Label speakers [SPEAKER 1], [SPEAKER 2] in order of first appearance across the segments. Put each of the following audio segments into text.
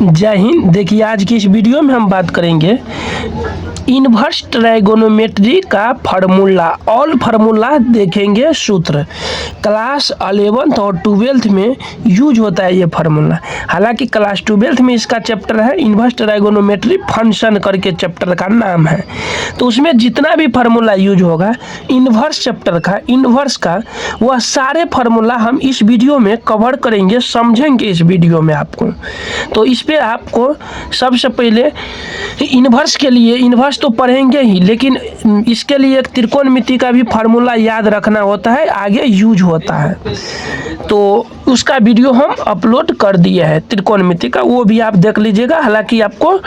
[SPEAKER 1] जय हिंद। देखिए आज की इस वीडियो में हम बात करेंगे इन्वर्स ट्राइगोनोमेट्री का फार्मूला। ऑल फार्मूला देखेंगे सूत्र। क्लास 11th और 12th में यूज होता है ये फार्मूला। हालांकि क्लास 12th में इसका चैप्टर है इन्वर्स ट्राइगोनोमेट्री फंक्शन करके चैप्टर का नाम है। तो उसमें जितना भी फार्मूला यूज होगा इन्वर्स चैप्टर का, इन्वर्स का, वह सारे फार्मूला हम इस वीडियो में कवर करेंगे, समझेंगे इस वीडियो में आपको। तो इस पे आपको सबसे पहले इन्वर्स के लिए, इन्वर्स तो पढ़ेंगे ही, लेकिन इसके लिए एक त्रिकोणमिति का भी फार्मूला याद रखना होता है, आगे यूज होता है। तो उसका वीडियो हम अपलोड कर दिए हैं त्रिकोणमिति का, वो भी आप देख लीजिएगा। हालांकि आपको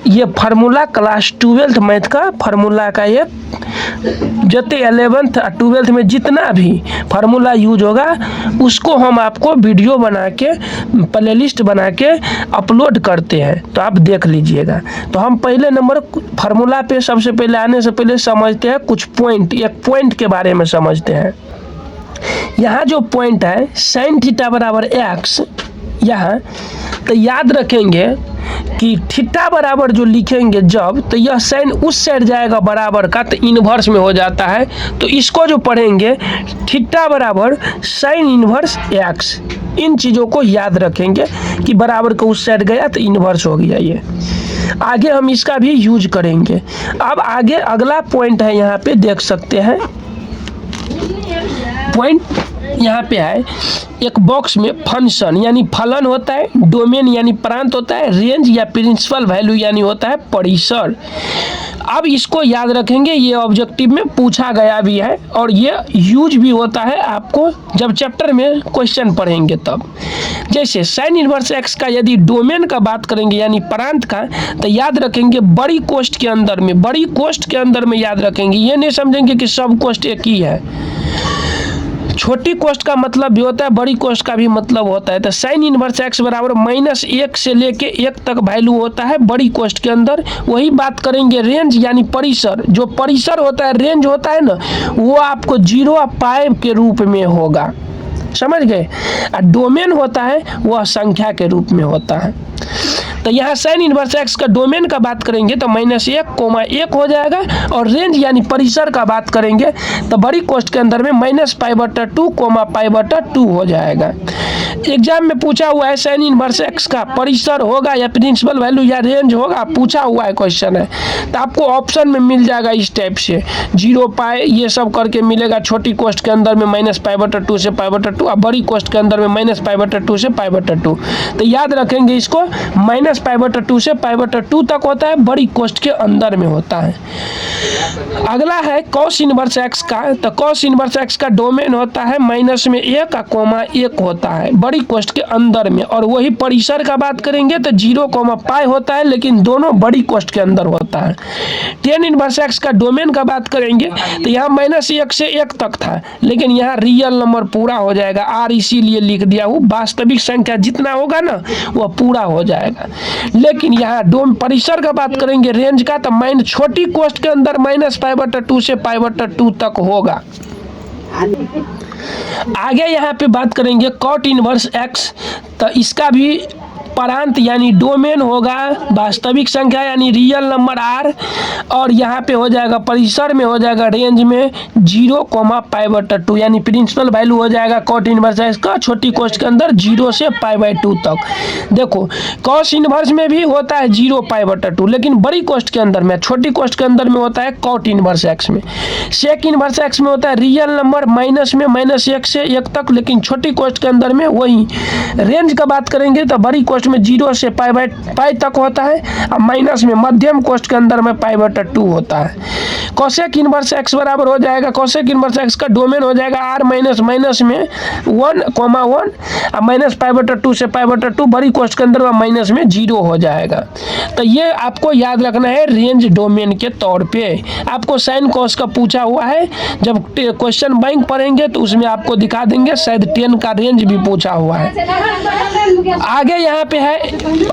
[SPEAKER 1] ये फार्मूला क्लास 12th मैथ का फार्मूला का ये जते 11th और 12th में जितना भी फार्मूला यूज होगा उसको हम आपको वीडियो बना के, प्लेलिस्ट बना के अपलोड करते हैं, तो आप देख लीजिएगा। तो हम पहले नंबर फार्मूला पे सबसे पहले आने से पहले समझते हैं कुछ पॉइंट, एक पॉइंट के बारे में समझते हैं। यहाँ जो पॉइंट है साइन थीटा बराबर एक्स, यहाँ तो याद रखेंगे कि थीटा बराबर जो लिखेंगे जब, तो यह साइन उस साइड जाएगा बराबर का, तो इन्वर्स में हो जाता है। तो इसको जो पढ़ेंगे थीटा बराबर साइन इन्वर्स एक्स, इन चीज़ों को याद रखेंगे कि बराबर का उस साइड गया तो इन्वर्स हो गया। ये आगे हम इसका भी यूज करेंगे। अब आगे अगला पॉइंट है, यहाँ पे देख सकते हैं पॉइंट यहाँ पे है एक बॉक्स में फंक्शन यानी फलन होता है, डोमेन यानी प्रांत होता है, रेंज या प्रिंसिपल वैल्यू यानी होता है परिसर। अब इसको याद रखेंगे, ये ऑब्जेक्टिव में पूछा गया भी है और ये यूज भी होता है आपको जब चैप्टर में क्वेश्चन पढ़ेंगे तब। जैसे साइन इनवर्स एक्स का यदि डोमेन का बात करेंगे यानी प्रांत का, तो याद रखेंगे बड़ी कोष्ठ के अंदर में, बड़ी कोष्ठ के अंदर में याद रखेंगे। ये नहीं समझेंगे कि सब कोष्ठ एक ही है, छोटी कोष्ठ का मतलब भी होता है, बड़ी कोष्ठ का भी मतलब होता है। तो साइन इनवर्स एक्स बराबर -1 से लेके 1 तक वैल्यू होता है बड़ी कोष्ठ के अंदर। वही बात करेंगे रेंज यानी परिसर। जो परिसर होता है, रेंज होता है ना, वो आपको 0 और पाई के रूप में होगा, समझ गए। और डोमेन होता है वह संख्या के रूप में होता है। तो यहाँ साइन इनवर्स एक्स का डोमेन का बात करेंगे तो -1,1 हो जाएगा, और रेंज यानी परिसर का बात करेंगे तो बड़ी कोष्ठ के अंदर में -π/2, π/2 हो जाएगा। एग्जाम में पूछा हुआ है साइन इनवर्स एक्स का परिसर होगा या प्रिंसिपल वैल्यू या रेंज होगा, पूछा हुआ है क्वेश्चन है। तो आपको ऑप्शन में मिल जाएगा इस टाइप से 0 पाई ये सब करके मिलेगा। छोटी कोष्ठ के अंदर में -π/2 से π/2 और बड़ी कोष्ठ के अंदर में -π/2 से π/2। तो याद रखेंगे इसको, -π/2 से π/2 तक होता है, बड़ी कोष्ठ के अंदर में होता है। अगला है कॉस इनवर्स एक्स का। तो कॉस इनवर्स एक्स का डोमेन होता है -1,1 होता है बड़ी कोष्ठ के अंदर में, और वही परिसर का बात करेंगे तो 0, पाई होता है, लेकिन दोनों बड़ी कोष्ठ के अंदर होता है। टेन इनवर्स एक्स का डोमेन का बात करेंगे तो यहाँ -1 से 1 तक था, लेकिन यहाँ रियल नंबर पूरा हो जाएगा, आर इसीलिए लिख दिया हूँ। वास्तविक संख्या जितना होगा ना वह पूरा हो जाएगा। लेकिन यहाँ डोम परिसर का बात करेंगे रेंज का, तो छोटी कोष्ठ के अंदर -π/2 से π/2 तक होगा। आगे यहाँ पे बात करेंगे कॉट इनवर्स एक्स। तो इसका भी प्रांत यानी डोमेन होगा वास्तविक संख्या यानी रियल नंबर आर, और यहाँ पे हो जाएगा परिसर में हो जाएगा रेंज में 0, π/2 यानी प्रिंसिपल वैल्यू हो जाएगा कॉट इनवर्स एक्स का छोटी कोष्ठ के अंदर 0 से π/2 तक। देखो कॉस इनवर्स में भी होता है 0, π/2, लेकिन बड़ी कोष्ठ के अंदर में, छोटी कोष्ठ के अंदर में होता है कॉट इनवर्स एक्स में। सेक इनवर्स एक्स में होता है रियल नंबर माइनस में -1 से 1 तक, लेकिन छोटी कोष्ठ के अंदर में वही। रेंज का बात करेंगे तो बड़ी कोष्ठ में 0 से पाई तक होता है, और माइनस में मध्यम कोष्ठ के अंदर में π/2 होता है। कोसेक इनवर्स एक्स बराबर हो जाएगा, कोसेक इनवर्स एक्स का डोमेन हो जाएगा r में 1, 1, और -π/2 से π/2 बड़ी कोष्ठ के अंदर में माइनस में 0 हो जाएगा। तो ये आपको याद रखना है रेंज डोमेन के तौर पे। आपको साइन कॉस का पूछा हुआ है, जब क्वेश्चन बैंक पढ़ेंगे तो उसमें आपको दिखा देंगे, शायद 10 का रेंज भी पूछा हुआ है। आगे यहाँ पे है,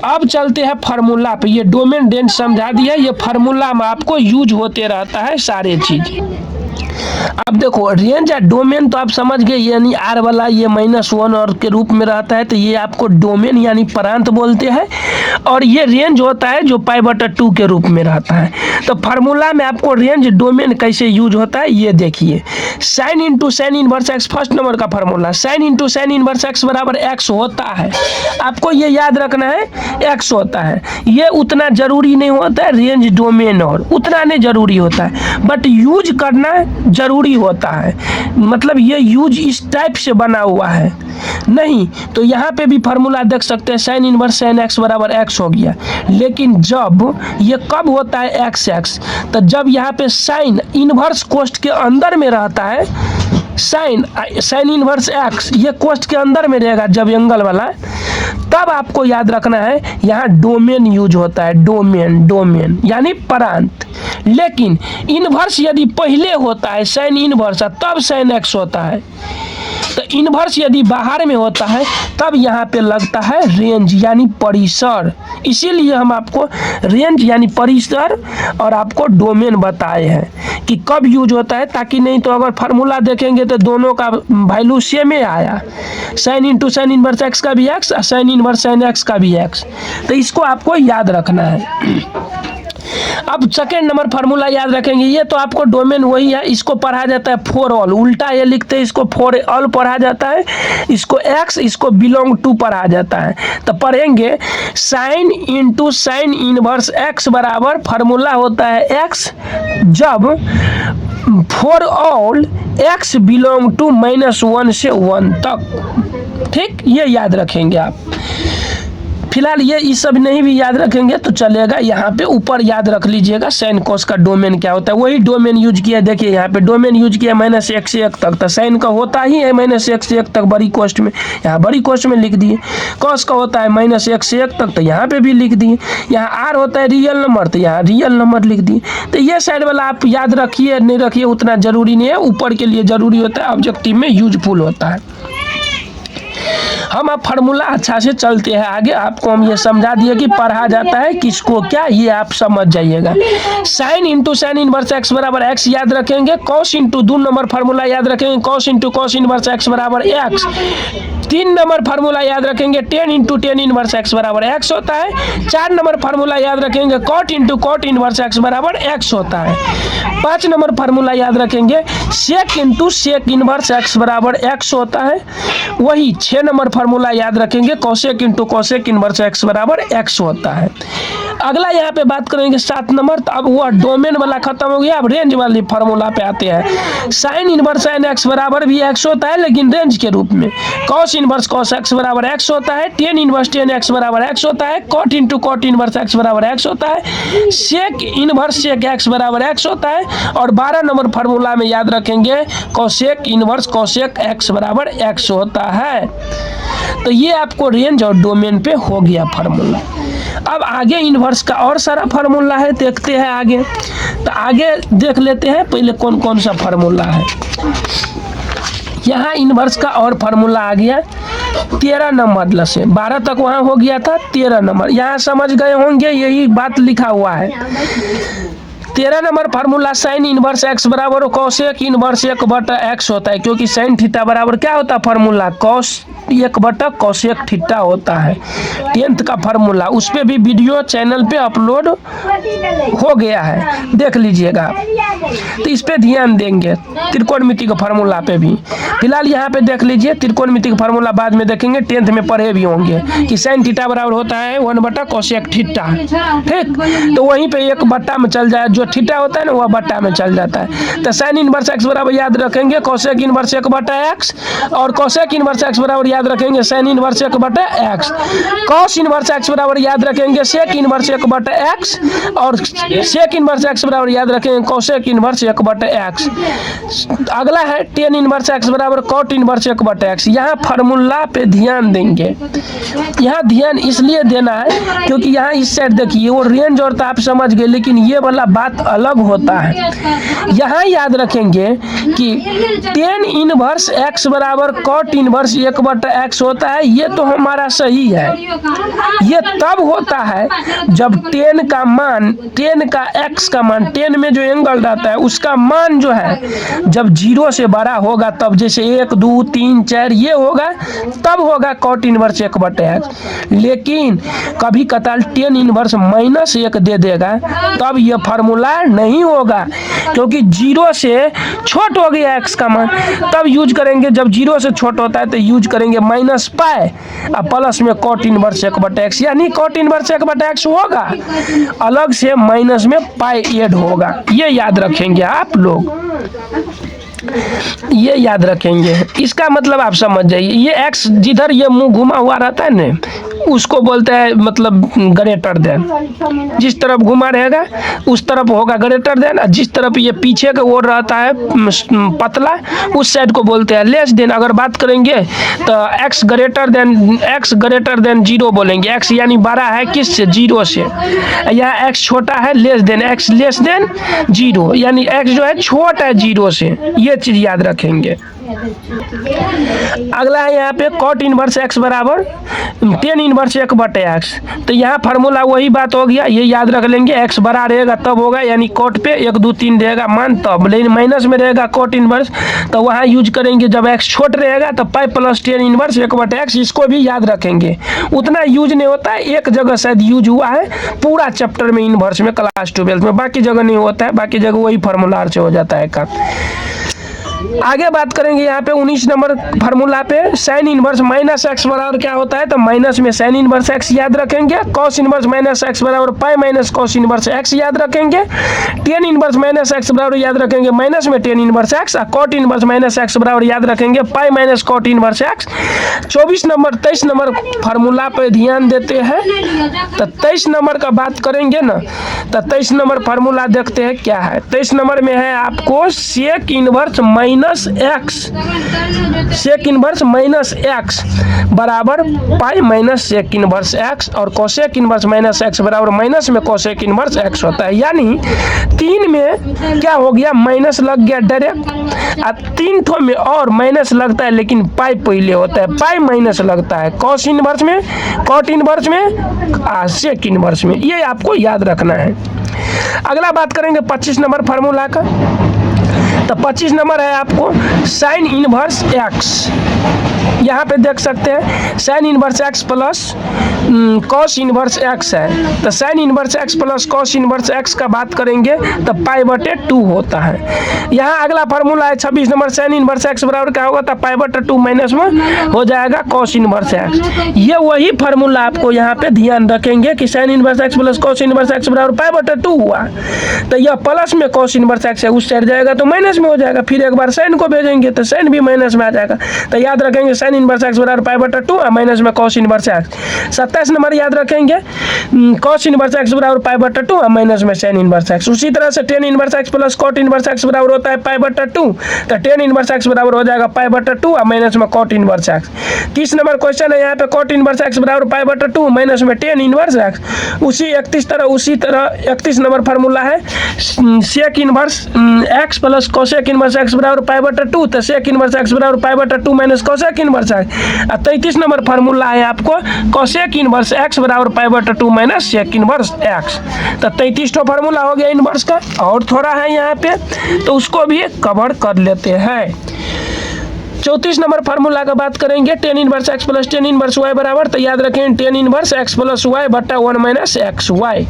[SPEAKER 1] अब चलते हैं फार्मूला पे। ये डोमेन रेंज समझा दिया, ये फार्मूला में आपको यूज होते रहता है सारे चीज। अब देखो रेंज या डोमेन तो आप समझ गए, यानी आर वाला ये -1 और के रूप में रहता है, तो ये आपको डोमेन यानी प्रांत बोलते हैं। और ये रेंज होता है जो π/2 के रूप में रहता है। तो फार्मूला में आपको रेंज डोमेन कैसे यूज होता है ये देखिए। Sine into sine inverse x first number का formula, sine into sine inverse x बराबर एक्स होता है। आपको ये याद रखना है एक्स होता है। ये उतना जरूरी नहीं होता है रेंज डोमेन, और उतना नहीं जरूरी होता है, बट यूज करना जरूरी होता है। मतलब ये यूज इस टाइप से बना हुआ है नहीं। तो यहाँ पे भी फार्मूला देख सकते हैं, साइन इनवर्स साइन एक्स बराबर एक्स हो गया। लेकिन जब ये कब होता है एक्स एक्स, तो जब यहाँ पे साइन इनवर्स कोष्ठ के अंदर में रहता है, साइन इनवर्स एक्स ये कोष्ठ के अंदर में रहेगा जब एंगल वाला, तब आपको याद रखना है यहाँ डोमेन यूज होता है। डोमेन यानी प्रांत। लेकिन इनवर्स यदि पहले होता है साइन इनवर्स, तब साइन एक्स होता है। तो इनवर्स यदि बाहर में होता है तब यहाँ पे लगता है रेंज यानी परिसर। इसीलिए हम आपको रेंज यानी परिसर और आपको डोमेन बताए हैं कि कब यूज होता है, ताकि नहीं तो अगर फार्मूला देखेंगे तो दोनों का वैल्यू सेम ही आया, sign into sine inverse x का भी एक्स और साइन इनवर्स साइन एक्स का भी एक्स। तो इसको आपको याद रखना है। अब सेकेंड नंबर फार्मूला याद रखेंगे, ये तो आपको डोमेन वही है, इसको पढ़ा जाता है फॉर ऑल, उल्टा ये लिखते हैं, इसको फॉर ऑल पढ़ा जाता है, इसको एक्स इसको बिलोंग टू पढ़ा जाता है। तो पढ़ेंगे sine into sine inverse x बराबर फार्मूला होता है एक्स जब for all x belong to -1 से 1 तक। ठीक, ये याद रखेंगे आप। फिलहाल ये सब नहीं भी याद रखेंगे तो चलेगा, यहाँ पे ऊपर याद रख लीजिएगा साइन कोस का डोमेन क्या होता है। वही डोमेन यूज किया, देखिए यहाँ पे डोमेन यूज किया -1 से 1 तक, तो साइन का होता ही है -1 से 1 तक बड़ी कोष्ठ में, यहाँ बड़ी कोष्ठ में लिख दिए। कॉस का होता है -1 से 1 तक, तो यहाँ पे भी लिख दिए। यहाँ आर होता है रियल नंबर, तो यहाँ रियल नंबर लिख दिए। तो ये साइड वाला आप याद रखिए, नहीं रखिए उतना जरूरी नहीं है, ऊपर के लिए जरूरी होता है, ऑब्जेक्टिव में यूजफुल होता है। हम अब फार्मूला अच्छा से चलते हैं आगे। आपको हम ये समझा दिए कि पढ़ा जाता है किसको क्या, ये आप समझ जाइएगा। Sine into sine inverse x बराबर एक्स याद रखेंगे। कॉस इंटू 2 नंबर फार्मूला याद रखेंगे, cos into cos inverse x बराबर एक्स। 3 नंबर फार्मूला याद रखेंगे, tan into tan inverse x बराबर एक्स होता है। 4 नंबर फार्मूला याद रखेंगे, cot into cot inverse x बराबर एक्स होता है। 5 नंबर फार्मूला याद रखेंगे, sec into sec inverse x बराबर एक्स होता है। वही 6 नंबर फार्मूला याद रखेंगे, cosec into cosec inverse x बराबर एक्स होता है। अगला यहाँ पे बात करेंगे 7 नंबर। तो अब वह डोमेन वाला खत्म हो गया, अब रेंज वाली फार्मूला पे आते हैं। साइन इनवर्स साइन एक्स बराबर भी एक्स होता है लेकिन रेंज के रूप में। कॉस इनवर्स कॉस एक्स बराबर एक्स होता है। टेन इनवर्स टेन एक्स बराबर एक्स होता है। Cot into cot inverse x बराबर एक्स होता है। सेक इनवर्स सेक एक्स बराबर एक्स होता है। और 12 नंबर फार्मूला में याद रखेंगे, कोसेक इनवर्स कोसेक एक्स बराबर एक्स होता है। तो ये आपको रेंज और डोमेन पे हो गया फार्मूला। अब आगे इनवर्स का और सारा फार्मूला है, देखते हैं आगे। तो आगे देख लेते हैं पहले कौन कौन सा फार्मूला है। यहाँ इनवर्स का और फार्मूला आ गया 13 नंबर से 12 तक वहाँ हो गया था 13 नंबर। यहाँ समझ गए होंगे, यही बात लिखा हुआ है। 13 number formula sign inverse x बराबर कोसेक इनवर्स 1/x होता है, क्योंकि साइन थीटा बराबर क्या होता है फार्मूला, कॉस 1/कोसेक थीटा होता है। 10th का फार्मूला, उस पर भी वीडियो चैनल पे अपलोड हो गया है, देख लीजिएगा। तो इस पे ध्यान देंगे, त्रिकोणमिति के फार्मूला पे भी। फिलहाल यहाँ पे देख लीजिए, त्रिकोणमिति का फार्मूला बाद में देखेंगे, 10th में पढ़े भी होंगे कि साइन थीटा बराबर होता है 1/कोसेक थीटा। ठीक, तो वहीं पे 1 में चल जाए, जो थीटा होता है ना वह बट्टा में चल जाता है। तो साइन इनवर्स एक्स बराबर याद रखेंगे कोसेक इनवर्स 1/x, और कोसेक इनवर्स एक्स बराबर याद रखेंगे sine inverse 1/x। Cos inverse x बराबर याद रखेंगे सेक इनवर्स 1/x, और सेक इनवर्स एक्स बराबर याद रखेंगे कोसेक इनवर्स 1/x। अगला है टेन इनवर्स एक्स बराबर कॉट इनवर्स 1/x। यहाँ फार्मूला पे ध्यान देंगे। यहाँ ध्यान इसलिए देना है क्योंकि यहाँ इस साइड देखिए, वो रेंज और तो आप समझ गए, लेकिन ये वाला बात अलग होता है। यहाँ याद रखेंगे कि टेन इनवर्स एक्स बराबर कॉट इनवर्स 1/x होता है। ये तो हमारा सही है। ये तब होता है जब 10 का मान मान टेन का एक्स का मान, टेन में जो एंगल रहता है उसका मान जो है जब 0 से बड़ा होगा तब, जैसे 1 2 3 4 ये होगा तब होगा cot इनवर्स 1/x। लेकिन कभी कताल टेन इनवर्स -1 दे देगा तब ये फार्मूला नहीं होगा, क्योंकि 0 से छोट हो गया x का मान। तब यूज करेंगे जब 0 से छोट होता है तो यूज करेंगे -पाई और प्लस में cot इनवर्स 1/x, यानी cot इनवर्स 1/x होगा, अलग से माइनस में पाई ऐड होगा। ये याद रखेंगे आप लोग, ये याद रखेंगे। इसका मतलब आप समझ जाइए, ये x जिधर ये मुंह घुमा हुआ रहता है ना उसको बोलते हैं मतलब ग्रेटर देन, जिस तरफ घुमा रहेगा उस तरफ होगा ग्रेटर देन, और जिस तरफ ये पीछे का ओर रहता है पतला उस साइड को बोलते हैं लेस देन। अगर बात करेंगे तो x ग्रेटर देन 0 बोलेंगे, x यानी बड़ा है किससे, 0 से, यहाँ x छोटा है less than, x less than 0 यानी x जो है छोटा है 0 से, ये चीज याद रखेंगे। अगला है यहाँ पे cot इनवर्स x बराबर टेन इनवर्स 1/x, तो यहाँ फार्मूला वही बात हो गया, ये याद रख लेंगे। x बड़ा रहेगा तब होगा, यानी cot पे 1 2 3 रहेगा मान तब, लेकिन माइनस में रहेगा cot इनवर्स तो वहाँ यूज करेंगे जब x छोट रहेगा तो pi plus tan inverse 1/x। इसको भी याद रखेंगे, उतना यूज नहीं होता है, एक जगह शायद यूज हुआ है पूरा चैप्टर में इनवर्स में क्लास 12 में, बाकी जगह नहीं होता है, बाकी जगह वही फार्मूला से हो जाता है काम। आगे बात करेंगे यहाँ पे 19 नंबर फार्मूला पे साइन इनवर्स -x बराबर क्या होता है, तो माइनस में साइन इनवर्स x याद रखेंगे, cos इनवर्स -x बराबर pi minus cos inverse x याद रखेंगे, टेन इनवर्स -x बराबर याद रखेंगे माइनस में टेन इनवर्स x, और cot इनवर्स -x बराबर याद रखेंगे pi minus cot inverse x। 23 number formula पे ध्यान देते हैं, तो 23 नंबर का बात करेंगे ना, तो 23 नंबर फार्मूला देखते हैं क्या है। 23 नंबर में है आपको sec inverse sec inverse -x बराबर pi minus sec inverse x, और कोसेक इनवर्स -x बराबर माइनस में कोसेक इनवर्स x होता है। यानी 3 में क्या हो गया, माइनस लग गया डायरेक्ट, और 3 ठो में और माइनस लगता है लेकिन पाई पहले होता है, पाई माइनस लगता है cos इनवर्स में, cot इनवर्स में, सेक इनवर्स में, ये आपको याद रखना है। अगला बात करेंगे 25 नंबर फार्मूला का, तो 25 नंबर है आपको साइन इनवर्स x, यहाँ पे देख सकते हैं sign inverse x plus cos inverse x है, तो sign inverse x plus cos inverse x का बात करेंगे तो पाई/2 होता है। यहाँ अगला फार्मूला है 26 नंबर साइन इनवर्स x बराबर क्या होगा, तो पाई/2 माइनस में हो जाएगा cos इनवर्स x। ये वही फार्मूला आपको यहाँ पे ध्यान रखेंगे कि sign inverse x plus cos inverse x बराबर पाई/2 हुआ, तो यह प्लस में cos इनवर्स x है, उस साइड जाएगा तो माइनस में हो जाएगा, फिर एक बार साइन को भेजेंगे तो साइन भी माइनस में आ जाएगा, तो याद रखेंगे साइन इनवर्स x बराबर पाई/2 और माइनस में cos इनवर्स x। 27 नंबर याद रखेंगे cos इनवर्स x बराबर पाई/2 और माइनस में साइन इनवर्स x। उसी तरह से ten inverse x plus cot inverse x बराबर होता है पाई/2, तो टेन इनवर्स x बराबर हो जाएगा पाई/2 और माइनस में cot inverse x। 30 number question है यहाँ पे cot इनवर्स x बराबर पाई/2 माइनस में टेन इनवर्स x। उसी तरह 31 नंबर फार्मूला है sec inverse x plus cosec inverse x बराबर पाई/2, तो सेक इनवर्स x बराबर पाई/2 minus cosec inverse x। 33 number formula है आपको कोसेक इनवर्स x बराबर पाई/2 माइनस सेक इनवर्स x। तो 33 फार्मूला हो गया इनवर्स का, और थोड़ा है यहाँ पे तो उसको भी कवर कर लेते हैं। 34 नंबर फार्मूला का बात करेंगे ten inverse x plus tan inverse y बराबर, तो याद रखें ten inverse x plus y बटा 1 माइनस एक्स वाई,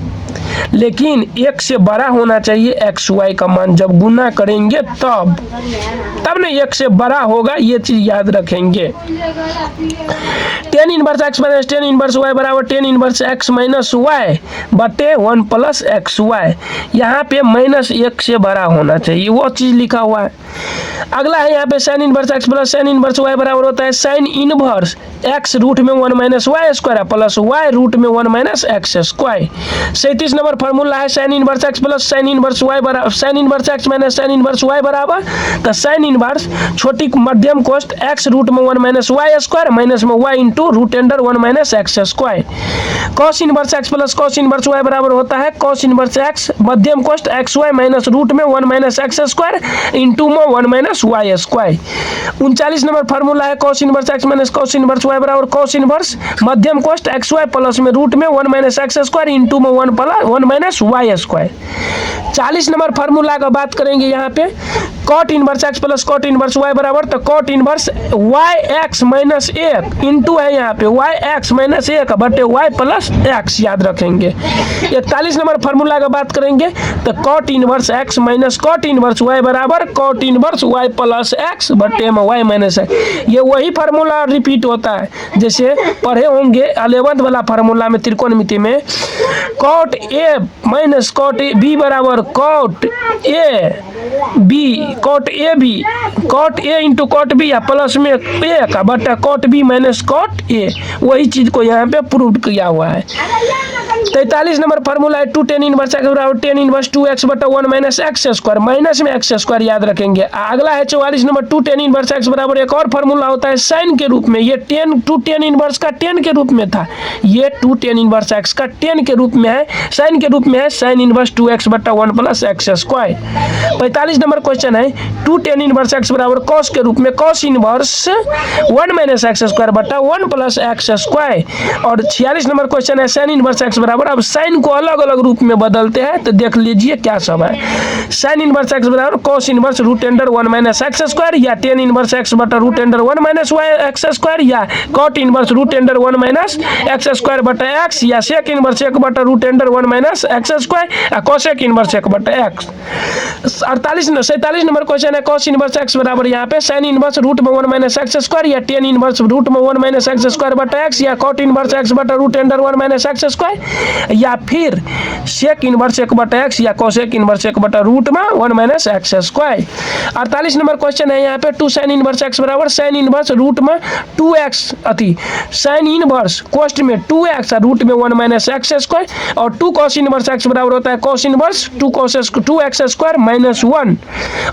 [SPEAKER 1] लेकिन एक से बड़ा होना चाहिए एक्स वाई का मान, जब गुना करेंगे तब नहीं एक से बड़ा होगा, ये चीज याद रखेंगे। Ten inverse x minus tan inverse y बराबर ten inverse x minus y बटे 1 प्लस एक्स वाई, यहाँ पे माइनस एक से बड़ा होना चाहिए, वो चीज लिखा हुआ है। अगला है यहाँ पे sine inverse x plus sine inverse y बराबर होता है साइन इनवर्स x रूट में 1 minus y square plus y root में 1 minus x square. 37 number formula है sine inverse x plus sine inverse y बराबर sine inverse x minus sine inverse y बराबर, तो sine inverse छोटी मध्यम कोष्ठ x root में 1 माइनस वाई स्क्वायर माइनस में y into root under 1 minus x square. Cos inverse x plus cos inverse y बराबर होता है कॉस इनवर्स x मध्यम कोष्ठ एक्स वाई माइनस रूट में 1 माइनस एक्स स्क्वायर इंटू में 1 minus y square. 39 number formula है cos inverse x minus cos inverse y बराबर cos inverse मध्यम कोष्ठ एक्स वाई प्लस में रूट में 1 माइनस एक्स स्क्वायर इंटू में 1 1 minus y square. 40 number formula का बात करेंगे यहाँ पे, cot inverse x plus cot inverse y बराबर, तो cot inverse y x minus एक इंटू है यहाँ पे वाई एक्स माइनस एक बटे वाई प्लस एक्स, याद रखेंगे। 41 नंबर फार्मूला का बात करेंगे तो cot inverse x minus cot inverse y बराबर cot inverse y plus x बटे में वाई माइनस एक्स। ये वही फार्मूला रिपीट होता है जैसे पढ़े होंगे 11th वाला फार्मूला में त्रिकोणमिति में, cot a minus cot b बराबर cot a b, cot a b, cot a into cot b या प्लस में एक बटा cot b minus cot a, वही चीज को यहाँ पे प्रूव किया हुआ है। 43 नंबर फार्मूला है 2 tan इनवर्स एक्स बराबर tan इनवर्स 2x बटा 1 माइनस एक्स स्क्वायर, माइनस में एक्स स्क्वायर याद रखेंगे। अगला है 44 नंबर 2 tan इनवर्स एक्स बराबर एक और फार्मूला होता है साइन के रूप में, ये 2 tan इनवर्स का tan के रूप में था, ये 2 tan इनवर्स एक्स का tan के रूप में है, साइन के रूप में है साइन इनवर्स 2x बटा 1 plus x square. 45 number question है 2 tan इनवर्स एक्स बराबर कॉस के रूप में cos inverse 1 minus x square बटा 1 प्लस एक्स स्क्वायर। और 46 नंबर क्वेश्चन है साइन इनवर्स एक्स बराबर, अब साइन को अलग अलग रूप में बदलते हैं तो देख लीजिए क्या सब है। साइन इनवर्स एक्स बराबर cos inverse root under 1 minus x square, या tan इनवर्स एक्स बटा root under 1 minus y x square, या cot inverse root under 1 minus x square बटा एक्स, या सेक इनवर्स 1 बटा root under 1 minus x square, या cosec inverse 1 बटा x. 47 number question है cos inverse x बराबर यहाँ पे साइन इनवर्स रूट में 1 माइनस एक्स स्क्वायर, या tan इनवर्स रूट में 1 माइनस एक्स स्क्वायर बटा एक्स, या कॉट इनवर्स एक्स बटा root under 1 minus x square, या फिर सेक इनवर्स 1 बटा एक्स या कोसेक इनवर्स 1 बटा रूट में 1 minus x square. 48 number question है यहाँ पे 2 साइन इनवर्स एक्स बराबर साइन इनवर्स रूट में 2x अति साइन इनवर्स कोस्ट में 2x रूट में 1 माइनस एक्स स्क्वायर, और 2 कॉस इनवर्स एक्स बराबर होता है cos inverse 2x square minus 1।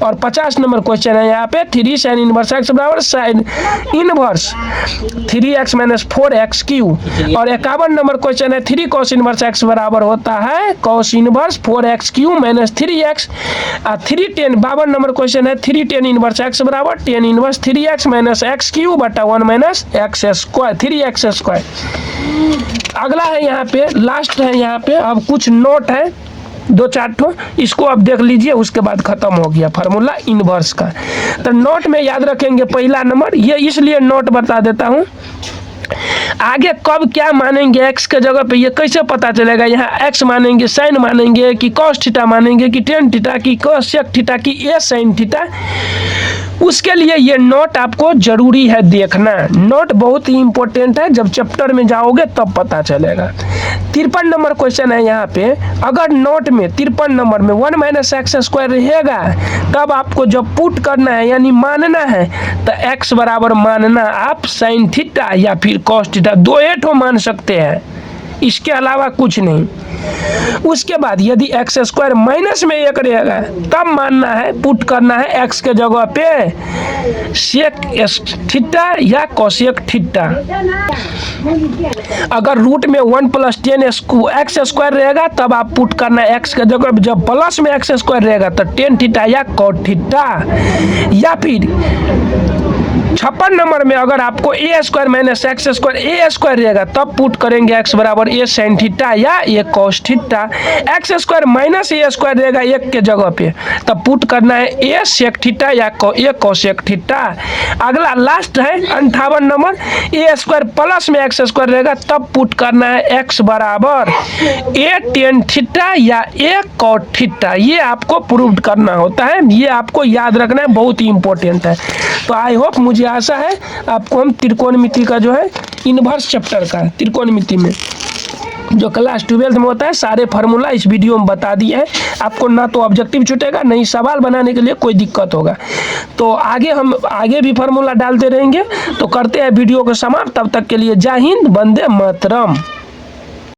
[SPEAKER 1] और 50 नंबर क्वेश्चन है यहाँ पे 3 साइन इनवर्स एक्स बराबर sine inverse 3x minus 4x Q. और 51 नंबर क्वेश्चन है 3 कॉस इनवर्स एक्स बराबर होता है cos inverse 4x Q minus 3x। 52 number question है 3 tan इनवर्स एक्स बराबर tan inverse 3x minus x Q बटा 1 minus x square 3x square. अगला है यहाँ पे लास्ट है यहाँ पे, अब कुछ नोट है 2-4 ठो, इसको अब देख लीजिए, उसके बाद खत्म हो गया फार्मूला इनवर्स का। तो नोट में याद रखेंगे पहला नंबर, ये इसलिए नोट बता देता हूँ, आगे कब क्या मानेंगे एक्स के जगह पे ये कैसे पता चलेगा, यहाँ एक्स मानेंगे साइन मानेंगे कि कॉस थीटा मानेंगे कि टेन थीटा की कोसेक थीटा की ए साइन थीटा, उसके लिए ये नोट आपको जरूरी है देखना। नोट बहुत ही इंपॉर्टेंट है, जब चैप्टर में जाओगे तब पता चलेगा। 53 नंबर क्वेश्चन है यहाँ पे, अगर नोट में 53 नंबर में 1 माइनस एक्स स्क्वायर रहेगा तब आपको जब पुट करना है यानी मानना है तो एक्स बराबर मानना आप साइन थीटा या फिर कॉस थीटा, 2 ठो मान सकते हैं, इसके अलावा कुछ नहीं। उसके बाद यदि एक्स स्क्वायर माइनस में 1 रहेगा तब मानना है पुट करना है एक्स के जगह पे सेक थीटा या कोसेक थीटा। अगर रूट में 1 प्लस 10 एक्स स्क्वायर रहेगा तब आप पुट करना है एक्स के जगह, जब प्लस में एक्स स्क्वायर रहेगा तो टेन थीटा या कॉट थीटा। या फिर 56 नंबर में अगर आपको ए स्क्वायर माइनस एक्स स्क्वायर ए स्क्वायर रहेगा तब पुट करेंगे एक्स बराबर ए साइन थीटा या a cos theta. X square minus a square रहेगा 1 के जगह पे तब पुट करना है ए सेक थीटा या ए कोसेक थीटा। अगला लास्ट है 58 नंबर, ए स्क्वायर प्लस में एक्स स्क्वायर रहेगा तब पुट करना है एक्स बराबर ए टेन थीटा या ए कॉट थीटा। ये आपको प्रूव करना होता है, ये आपको याद रखना है, बहुत ही इंपॉर्टेंट है। तो आई होप, मुझे आशा है आपको हम त्रिकोणमिति का जो है इनवर्स चैप्टर का त्रिकोणमिति में जो क्लास 12 में होता है सारे फार्मूला इस वीडियो में बता दिए हैं। आपको ना तो ऑब्जेक्टिव छूटेगा, नहीं सवाल बनाने के लिए कोई दिक्कत होगा। तो हम आगे भी फार्मूला डालते रहेंगे। तो करते हैं वीडियो को समाप्त, तब तक के लिए जय हिंद, वंदे मातरम।